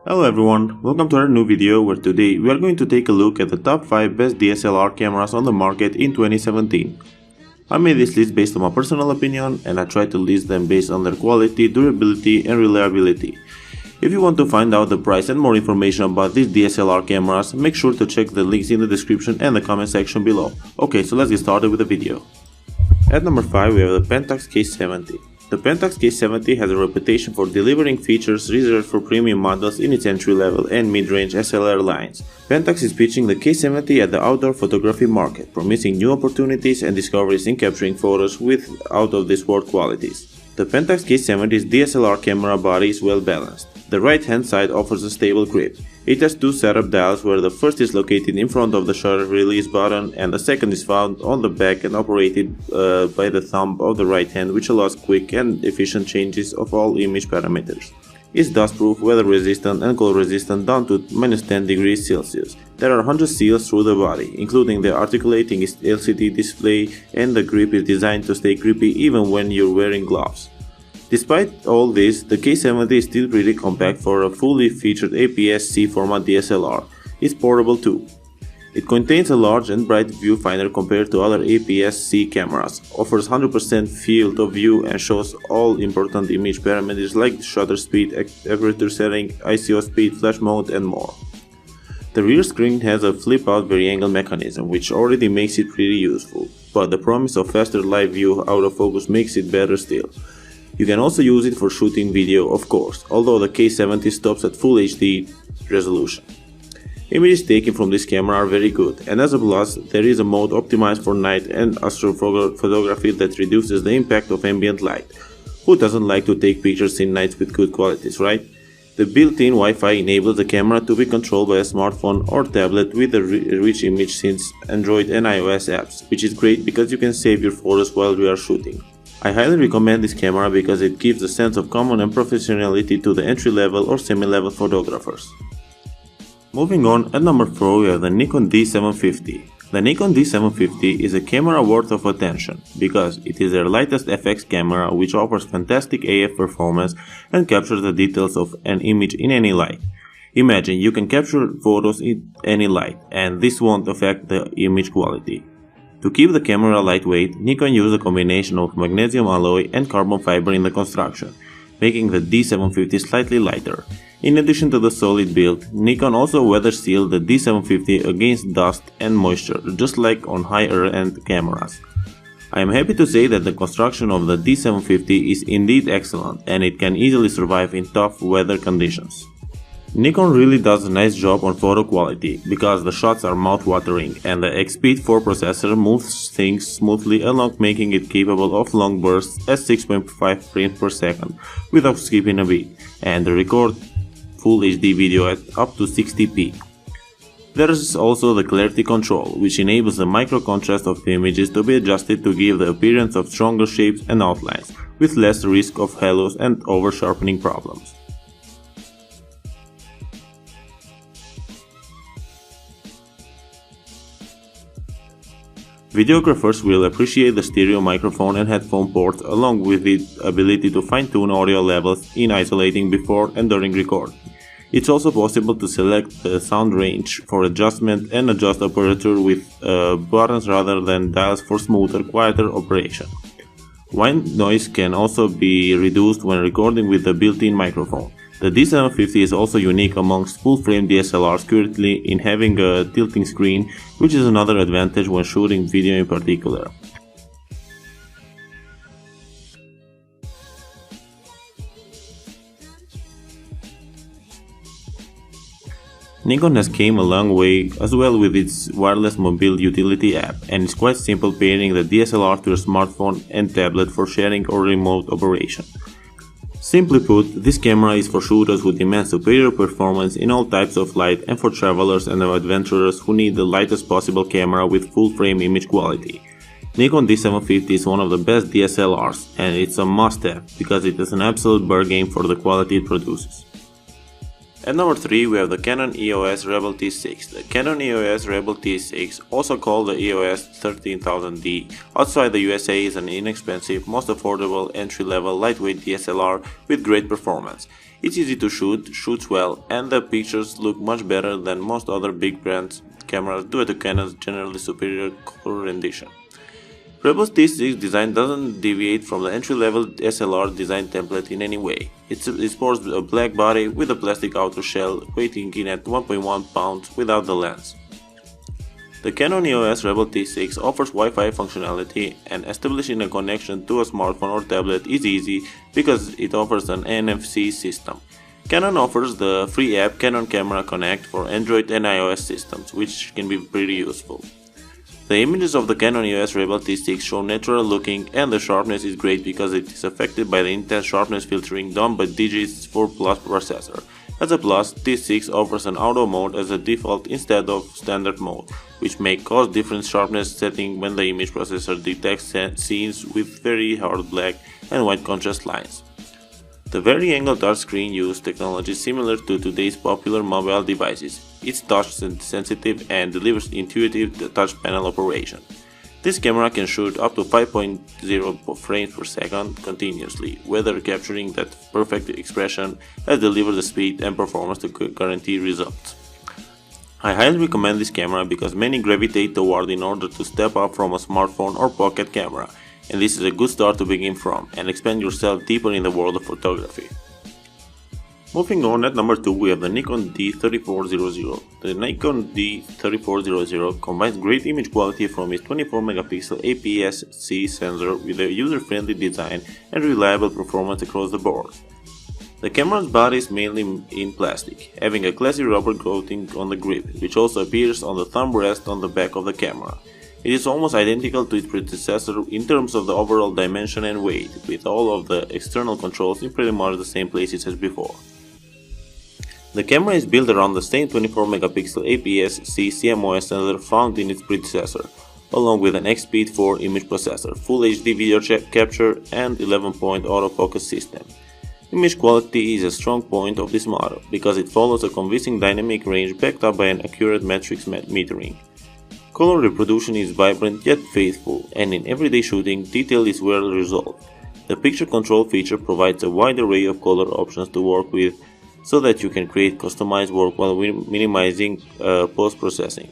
Hello everyone, welcome to our new video where today we are going to take a look at the top 5 best DSLR cameras on the market in 2017. I made this list based on my personal opinion and I tried to list them based on their quality, durability and reliability. If you want to find out the price and more information about these DSLR cameras, make sure to check the links in the description and the comment section below. Okay, so let's get started with the video. At number 5 we have the Pentax K70. The Pentax K70 has a reputation for delivering features reserved for premium models in its entry-level and mid-range SLR lines. Pentax is pitching the K70 at the outdoor photography market, promising new opportunities and discoveries in capturing photos with out-of-this-world qualities. The Pentax K70's DSLR camera body is well balanced. The right-hand side offers a stable grip. It has two setup dials where the first is located in front of the shutter release button and the second is found on the back and operated by the thumb of the right hand, which allows quick and efficient changes of all image parameters. It's dustproof, weather resistant and cold resistant down to -10 degrees Celsius. There are 100 seals through the body, including the articulating LCD display, and the grip is designed to stay grippy even when you're wearing gloves. Despite all this, the K70 is still pretty compact for a fully featured APS-C format DSLR. It's portable too. It contains a large and bright viewfinder compared to other APS-C cameras, offers 100% field of view and shows all important image parameters like shutter speed, aperture setting, ISO speed, flash mode and more. The rear screen has a flip-out variangle mechanism, which already makes it pretty useful, but the promise of faster live view autofocus makes it better still. You can also use it for shooting video, of course, although the K70 stops at Full HD resolution. Images taken from this camera are very good, and as a plus, there is a mode optimized for night and astrophotography that reduces the impact of ambient light. Who doesn't like to take pictures in nights with good qualities, right? The built-in Wi-Fi enables the camera to be controlled by a smartphone or tablet with a rich image since Android and iOS apps, which is great because you can save your photos while you are shooting. I highly recommend this camera because it gives a sense of common and professionality to the entry-level or semi-level photographers. Moving on, at number 4 we have the Nikon D750. The Nikon D750 is a camera worth of attention because it is their lightest FX camera which offers fantastic AF performance and captures the details of an image in any light. Imagine you can capture photos in any light and this won't affect the image quality. To keep the camera lightweight, Nikon used a combination of magnesium alloy and carbon fiber in the construction, making the D750 slightly lighter. In addition to the solid build, Nikon also weather sealed the D750 against dust and moisture, just like on higher-end cameras. I am happy to say that the construction of the D750 is indeed excellent and it can easily survive in tough weather conditions. Nikon really does a nice job on photo quality because the shots are mouth-watering and the XP 4 processor moves things smoothly along, making it capable of long bursts at 6.5 frames per second without skipping a beat, and record Full HD video at up to 60p. There is also the clarity control, which enables the micro contrast of the images to be adjusted to give the appearance of stronger shapes and outlines, with less risk of halos and over-sharpening problems. Videographers will appreciate the stereo microphone and headphone port along with the ability to fine-tune audio levels in isolating before and during recording. It's also possible to select the sound range for adjustment and adjust aperture with buttons rather than dials for smoother, quieter operation. White noise can also be reduced when recording with the built-in microphone. The D750 is also unique amongst full-frame DSLRs currently in having a tilting screen, which is another advantage when shooting video in particular. Nikon has came a long way as well with its wireless mobile utility app, and it's quite simple pairing the DSLR to your smartphone and tablet for sharing or remote operation. Simply put, this camera is for shooters who demand superior performance in all types of light and for travelers and adventurers who need the lightest possible camera with full-frame image quality. Nikon D750 is one of the best DSLRs and it's a must-have because it is an absolute bargain for the quality it produces. At number 3 we have the Canon EOS Rebel T6. The Canon EOS Rebel T6, also called the EOS 13000D, outside the USA is an inexpensive, most affordable, entry-level, lightweight DSLR with great performance. It's easy to shoot, shoots well, and the pictures look much better than most other big brands cameras due to Canon's generally superior color rendition. Rebel's T6 design doesn't deviate from the entry-level DSLR design template in any way. It sports a black body with a plastic outer shell, weighing in at 1.1 pounds without the lens. The Canon EOS Rebel T6 offers Wi-Fi functionality, and establishing a connection to a smartphone or tablet is easy because it offers an NFC system. Canon offers the free app Canon Camera Connect for Android and iOS systems, which can be pretty useful. The images of the Canon EOS Rebel T6 show natural looking, and the sharpness is great because it is affected by the intense sharpness filtering done by DJI's 4 Plus processor. As a plus, T6 offers an auto mode as a default instead of standard mode, which may cause different sharpness setting when the image processor detects scenes with very hard black and white contrast lines. The vari-angle touchscreen uses technology similar to today's popular mobile devices. It's touch sensitive and delivers intuitive touch panel operation. This camera can shoot up to 5.0 frames per second continuously, whether capturing that perfect expression as delivers the speed and performance to guarantee results. I highly recommend this camera because many gravitate toward in order to step up from a smartphone or pocket camera, and this is a good start to begin from and expand yourself deeper in the world of photography. Moving on, at number 2 we have the Nikon D3400. The Nikon D3400 combines great image quality from its 24 megapixel APS-C sensor with a user-friendly design and reliable performance across the board. The camera's body is mainly in plastic, having a classy rubber coating on the grip, which also appears on the thumb rest on the back of the camera. It is almost identical to its predecessor in terms of the overall dimension and weight, with all of the external controls in pretty much the same places as before. The camera is built around the same 24 megapixel APS-C CMOS sensor found in its predecessor, along with an X-Speed 4 image processor, Full HD video capture, and 11-point autofocus system. Image quality is a strong point of this model because it follows a convincing dynamic range backed up by an accurate matrix metering. Color reproduction is vibrant yet faithful, and in everyday shooting, detail is well resolved. The picture control feature provides a wide array of color options to work with so that you can create customized work while minimizing post-processing.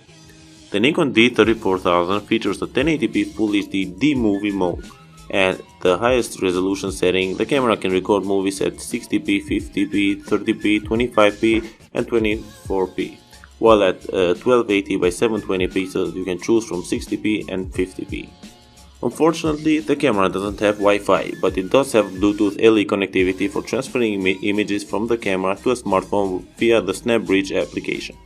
The Nikon D3400 features the 1080p Full HD D-Movie mode. At the highest resolution setting, the camera can record movies at 60p, 50p, 30p, 25p, and 24p. While at 1280 by 720 pixels you can choose from 60p and 50p. Unfortunately, the camera doesn't have Wi-Fi, but it does have Bluetooth LE connectivity for transferring images from the camera to a smartphone via the SnapBridge application.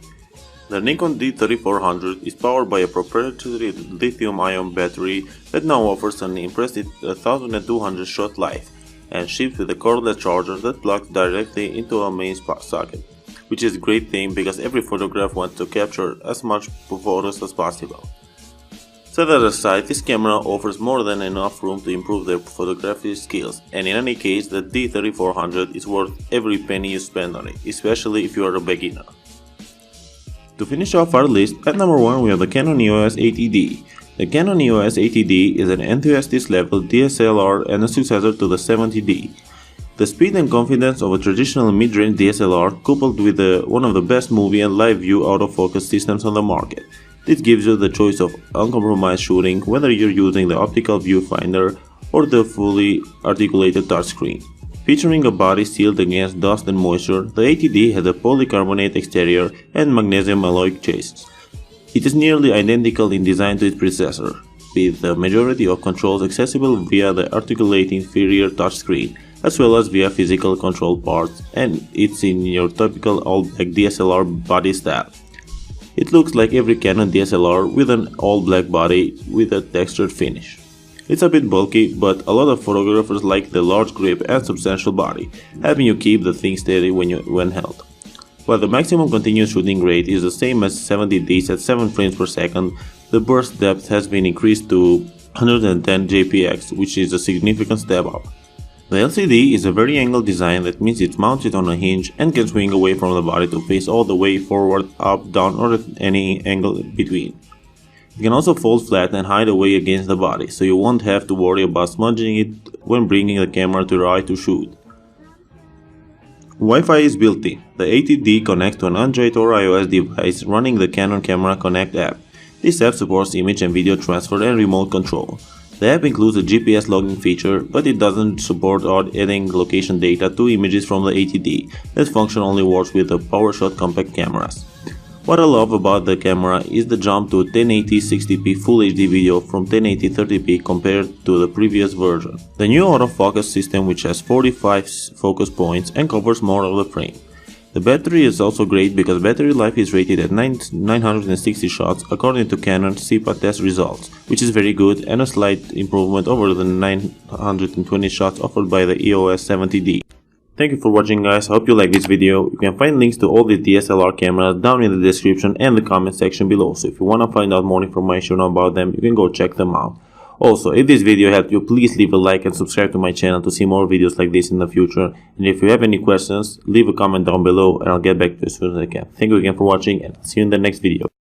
The Nikon D3400 is powered by a proprietary lithium-ion battery that now offers an impressive 1200 shot life and ships with a cordless charger that plugs directly into a main socket, which is a great thing because every photographer wants to capture as much photos as possible. Set that aside, this camera offers more than enough room to improve their photography skills, and in any case, the D3400 is worth every penny you spend on it, especially if you are a beginner. To finish off our list, at number 1 we have the Canon EOS 80D. The Canon EOS 80D is an enthusiast-level DSLR and a successor to the 70D. The speed and confidence of a traditional mid-range DSLR coupled with one of the best movie and live view autofocus systems on the market. This gives you the choice of uncompromised shooting whether you're using the optical viewfinder or the fully articulated touchscreen. Featuring a body sealed against dust and moisture, the 80D has a polycarbonate exterior and magnesium alloy chassis. It is nearly identical in design to its predecessor, with the majority of controls accessible via the articulated inferior touchscreen, as well as via physical control parts, and it's in your typical all-black DSLR body style. It looks like every Canon DSLR with an all-black body with a textured finish. It's a bit bulky, but a lot of photographers like the large grip and substantial body, helping you keep the thing steady when held. While the maximum continuous shooting rate is the same as 70Ds at 7 frames per second, the burst depth has been increased to 110 jpx, which is a significant step up. The LCD is a very angled design, that means it's mounted on a hinge and can swing away from the body to face all the way forward, up, down, or at any angle between. It can also fold flat and hide away against the body, so you won't have to worry about smudging it when bringing the camera to your eye to shoot. Wi-Fi is built in. The ATD connects to an Android or iOS device running the Canon Camera Connect app. This app supports image and video transfer and remote control. The app includes a GPS logging feature, but it doesn't support adding location data to images from the ATD. This function only works with the PowerShot compact cameras. What I love about the camera is the jump to 1080 60p Full HD video from 1080 30p compared to the previous version. The new autofocus system, which has 45 focus points and covers more of the frame. The battery is also great because battery life is rated at 960 shots according to Canon CIPA test results, which is very good and a slight improvement over the 920 shots offered by the EOS 70D. Thank you for watching, guys. I hope you like this video. You can find links to all these DSLR cameras down in the description and the comment section below, so if you want to find out more information about them, you can go check them out. Also, if this video helped you, please leave a like and subscribe to my channel to see more videos like this in the future. And if you have any questions, leave a comment down below and I'll get back to you as soon as I can. Thank you again for watching and see you in the next video.